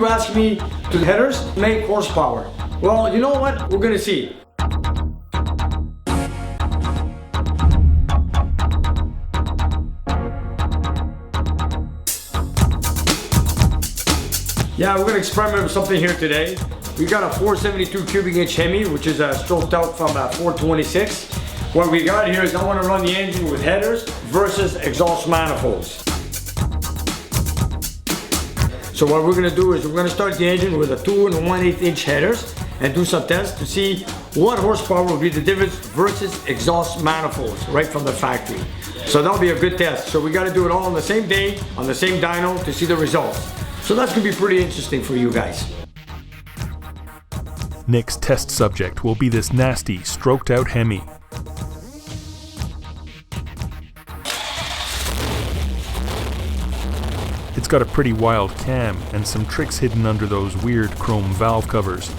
you asked me to the headers make horsepower. Well, you know what? We're gonna see. Yeah, we're gonna experiment with something here today. We got a 472 cubic inch HEMI, which is stroked out from 426. What we got here is I want to run the engine with headers versus exhaust manifolds. So what we're gonna do is we're gonna start the engine with a 2 1/8 inch headers and do some tests to see what horsepower will be the difference versus exhaust manifolds right from the factory. So that'll be a good test. So we got to do it all on the same day, on the same dyno to see the results. So that's gonna be pretty interesting for you guys. Nick's test subject will be this nasty, stroked out HEMI. It's got a pretty wild cam and some tricks hidden under those weird chrome valve covers.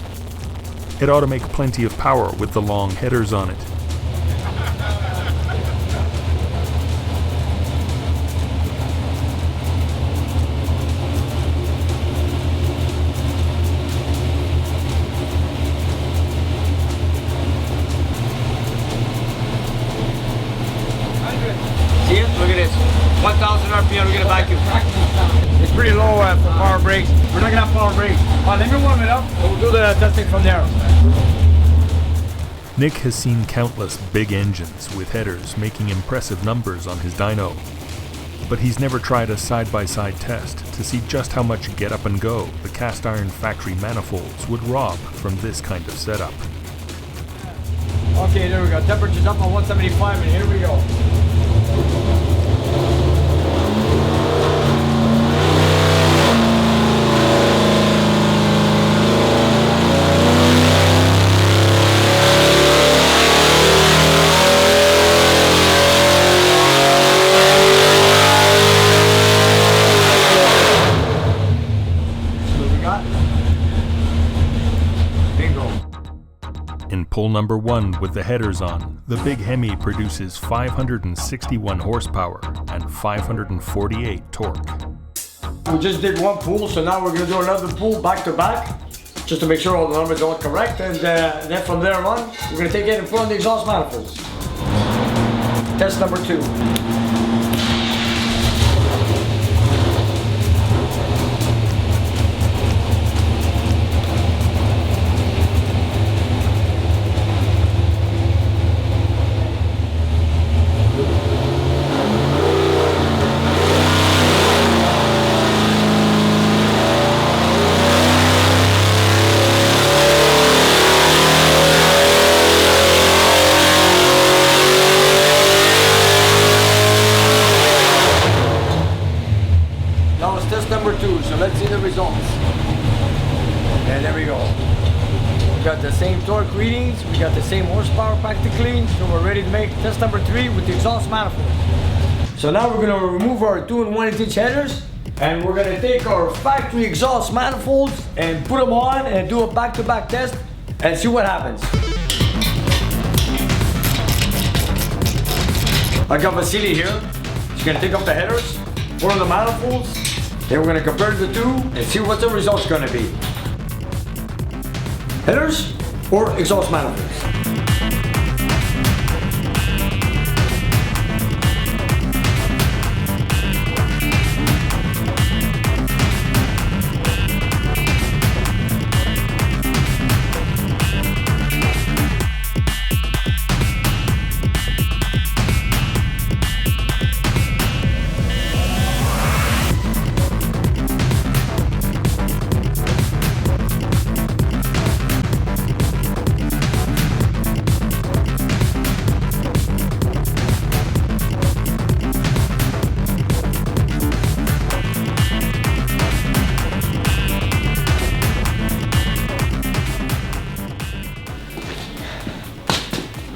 It ought to make plenty of power with the long headers on it. See it? Look at this. 1,000 RPM, we get a vacuum. It's pretty low for power brakes. We're not gonna have power brakes. Let me warm it up and we'll do the testing from there. Nick has seen countless big engines with headers making impressive numbers on his dyno. But he's never tried a side-by-side test to see just how much get up and go the cast iron factory manifolds would rob from this kind of setup. Okay, there we go. Temperature's up on 175 and here we go. In pull number 1 with the headers on, the big HEMI produces 561 horsepower and 548 torque. We just did one pull, so now we're going to do another pull back to back, just to make sure all the numbers are correct, and then from there on, we're going to take it and put on the exhaust manifolds. Test number 2. Test number 2, so let's see the results. And there we go. We got the same torque readings, we got the same horsepower practically, so we're ready to make test number 3 with the exhaust manifold. So now we're going to remove our 2 1/8 inch headers, and we're going to take our factory exhaust manifolds and put them on and do a back-to-back test and see what happens. I got Vasily here. He's going to take up the headers, put on the manifolds. Then we're going to compare the two and see what the result's going to be. Headers or exhaust manifolds?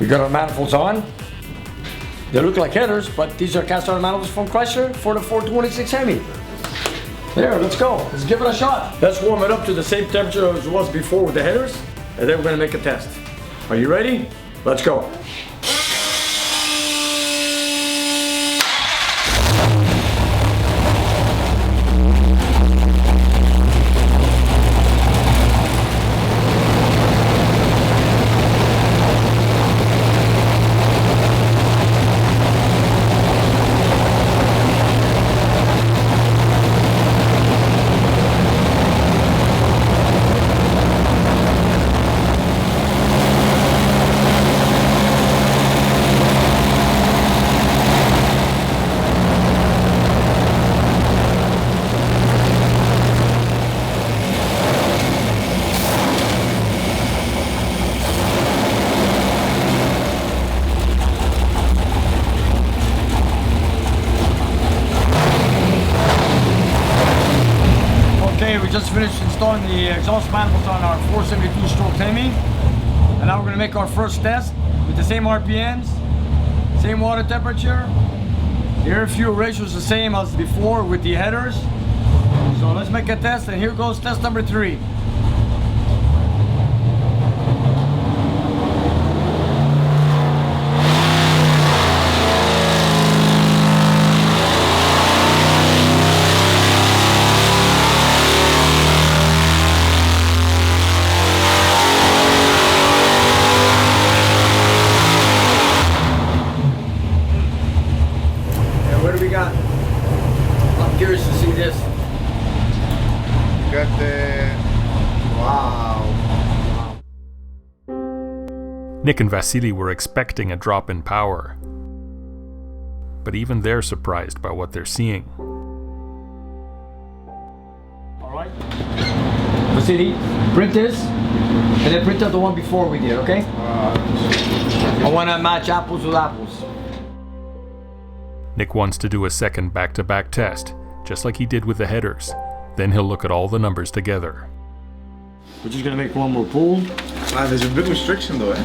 We got our manifolds on. They look like headers, but these are cast iron manifolds from Chrysler for the 426 HEMI. There, let's go. Let's give it a shot. Let's warm it up to the same temperature as it was before with the headers, and then we're gonna make a test. Are you ready? Let's go. just finished installing the exhaust manifolds on our 472 stroke HEMI. And now we're gonna make our first test with the same RPMs, same water temperature. The air fuel ratio is the same as before with the headers. So let's make a test, and here goes test number 3. What do we got? I'm curious to see this. Got the... Wow. Nick and Vasily were expecting a drop in power, but even they're surprised by what they're seeing. Alright. Vasily, print this, and then print out the one before we did, okay? I want to match apples with apples. Nick wants to do a second back-to-back test, just like he did with the headers. Then he'll look at all the numbers together. We're just gonna make one more pull. Wow, there's a big restriction though, eh?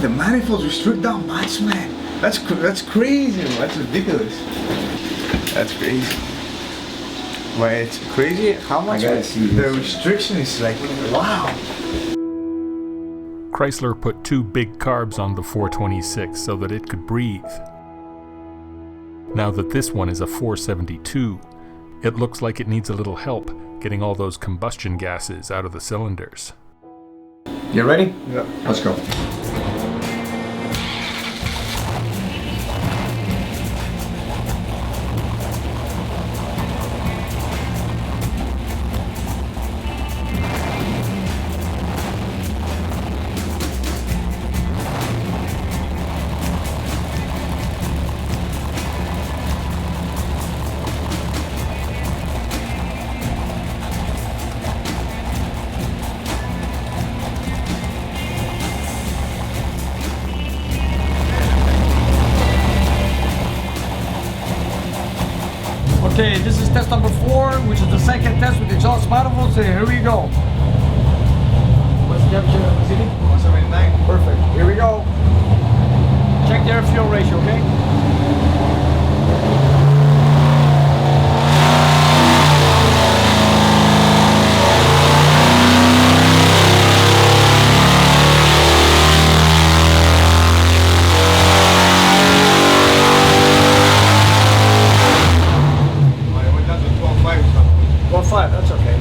The manifolds restrict that much, man. That's crazy, man. That's ridiculous. That's crazy. Well, it's crazy how much the restriction is like, wow. Chrysler put 2 big carbs on the 426 so that it could breathe. Now that this one is a 472, it looks like it needs a little help getting all those combustion gases out of the cylinders. You ready? Yeah. Let's go. Okay, this is test number 4, which is the second test with the exhaust manifolds. So here we go. What's the temperature, Vasily? 179. Perfect. Here we go. Check the air fuel ratio, okay? That's okay.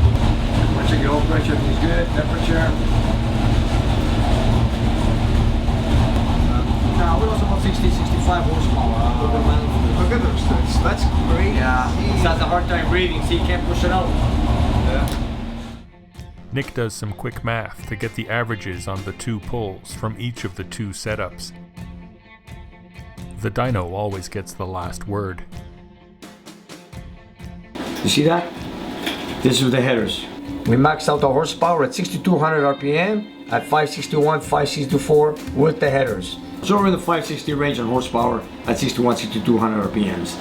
We'll check the oil pressure if it's good, temperature. Now we're also about 60, 65 horsepower. Look at those things. That's crazy. Yeah, it has a hard time breathing, so you can't push it out. Yeah. Nick does some quick math to get the averages on the 2 pulls from each of the 2 setups. The dyno always gets the last word. You see that? This is the headers. We maxed out the horsepower at 6,200 RPM at 561, 564 with the headers. So we're in the 560 range on horsepower at 61, 6,200 RPMs.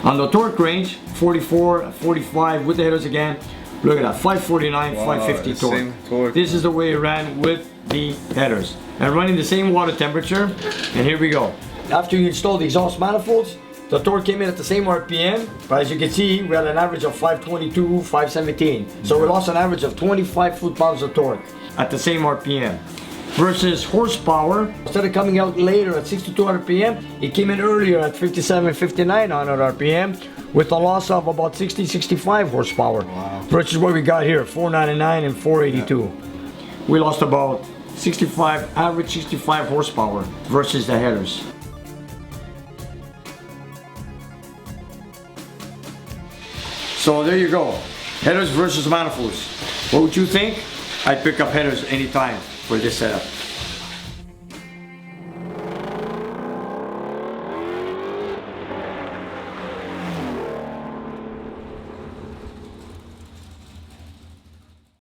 On the torque range, 44, 45 with the headers again. Look at that, 549, Wow, 550 the same torque. This is the way it ran with the headers. And running the same water temperature, and here we go. After you install the exhaust manifolds, the torque came in at the same RPM, but as you can see, we had an average of 522, 517. So we lost an average of 25 foot-pounds of torque at the same RPM. Versus horsepower, instead of coming out later at 6,200 RPM, it came in earlier at 57, 5900 RPM with a loss of about 60, 65 horsepower. Wow. Versus what we got here, 499 and 482. Yeah. We lost about 65, average 65 horsepower versus the headers. So there you go, headers versus manifolds. What would you think? I'd pick up headers anytime for this setup.